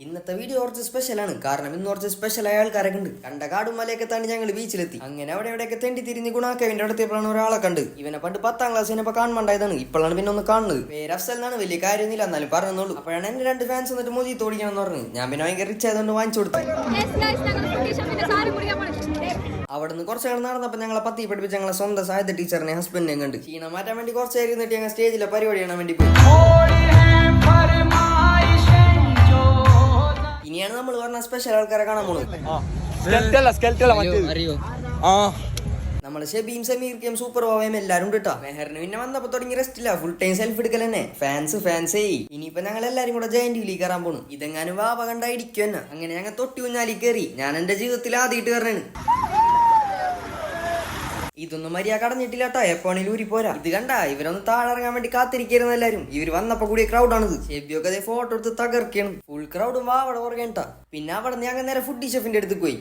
ഇന്നത്തെ വീഡിയോ കുറച്ച് സ്പെഷ്യലാണ്. കാരണം ഇന്ന് കുറച്ച് സ്പെഷ്യലായ ആൾക്കാരൊക്കെ ഉണ്ട്. കണ്ട കാടും മലയൊക്കെ താണ്ടി ഞങ്ങൾ ബീച്ചിലെത്തി. അങ്ങനെ അവിടെ എവിടെയൊക്കെ തെണ്ടി തിരിഞ്ഞ് ഗുണാക്കവിന്റെ അടുത്തപ്പോഴാണ് ഒരാളെ കണ്ട്. ഇവനെ പണ്ട് 10ാം ക്ലാസ്സിനെ കാണുമ്പോണ്ടായതാണ്. ഇപ്പോഴാണ് പിന്നെ ഒന്ന് കാണുന്നത്. പേര് അഫ്സൽ എന്നാണ്. വലിയ കാര്യമൊന്നുമില്ല, എന്നാലും പറഞ്ഞോളൂ. അപ്പോഴാണ് എന്റെ 2 ഫാൻസ് എന്നിട്ട് മോജി തോടിക്കാന്ന് പറഞ്ഞു. ഞാൻ പിന്നെ ഭയങ്കര റിച്ച് ആയതുകൊണ്ട് വാങ്ങിച്ചു കൊടുത്തു. അവിടെ നിന്ന് കുറച്ച് നാൾ നടന്നപ്പോൾ ഞങ്ങളെ പത്തി പഠിപ്പിച്ച് ഞങ്ങളെ സ്വന്തം സാഹിത്യ ടീച്ചറിനെ ഹസ്ബൻഡിനെ കണ്ട് ക്ഷീണം മാറ്റാൻ വേണ്ടി കുറച്ച് ഇരുന്നിട്ട് ഞങ്ങൾ സ്റ്റേജിലെ പരിപാടി കാണാൻ വേണ്ടി പോയി. ഇനിയാണ് നമ്മൾ പറഞ്ഞ സ്പെഷ്യൽ ആൾക്കാരെ കാണാൻ പോകുന്നത്. നമ്മള് ഷെബീം സമീർക്കും സൂപ്പർ പോവേം എല്ലാരും ഉണ്ട് കേട്ടോ. മെഹറിന് പിന്നെ വന്നപ്പോ തുടങ്ങി റെസ്റ്റ് ഇല്ല, ഫുൾ ടൈം സെൽഫ് എടുക്കൽ തന്നെ. ഫാൻസേ ഇനിയിപ്പോ ഞങ്ങൾ എല്ലാരും കൂടെ ജയന്റ് വീലിൽ കയറാൻ പോണു. ഇതെങ്ങാനും വാവ കണ്ടായിരിക്കും തന്നെ. അങ്ങനെ ഞങ്ങൾ തൊട്ടി കുഞ്ഞാലി കയറി. ഞാൻ എന്റെ ജീവിതത്തിൽ ആദ്യമായിട്ട് കയറാണ്. ഇതൊന്നും മര്യാദ കടഞ്ഞിട്ടില്ല കേട്ടോ. എപ്പോണിൽ ഊരി പോരാ. ഇത് കണ്ട ഇവരൊന്ന് താഴെറങ്ങാൻ വേണ്ടി കാത്തിരിക്കുന്നു എല്ലാരും. ഇവര് വന്നപ്പോ കൂടിയ ക്രൗഡാണിത്. ഷെബിയൊക്കെ അതേ ഫോട്ടോ എടുത്ത് തകർക്കണം. ഫുൾ ക്രൗഡും വാ അവിടെ പുറകേട്ടാ. പിന്നെ അവിടെ ഞങ്ങൾ നേരെ ഫുഡ് ഷെഫിന്റെ അടുത്ത് പോയി.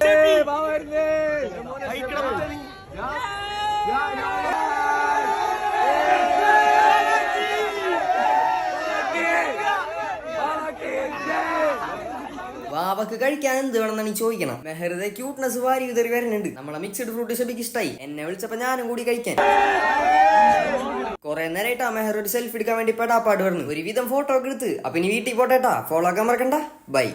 വാവക്ക് കഴിക്കാൻ എന്ത് വേണമെന്നാണ് ചോദിക്കണം. മെഹറുടെ ക്യൂട്ട്നെസ് വാരി വിതറി വരുന്നുണ്ട്. നമ്മളെ മിക്സഡ് ഫ്രൂട്ട് ഷെബിക്ക് ഇഷ്ടായി. എന്നെ വിളിച്ചപ്പോ ഞാനും കൂടി കഴിക്കാൻ. കുറെ നേരമായിട്ടാ മെഹർ ഒരു സെൽഫി എടുക്കാൻ വേണ്ടി പെടാപ്പാട് പറഞ്ഞു. ഒരുവിധം ഫോട്ടോ ഒക്കെ എടുത്ത്. അപ്പൊ ഇനി വീട്ടിൽ പോട്ടേട്ടാ. ഫോളോ ആക്കാൻ മറക്കണ്ട. ബൈ.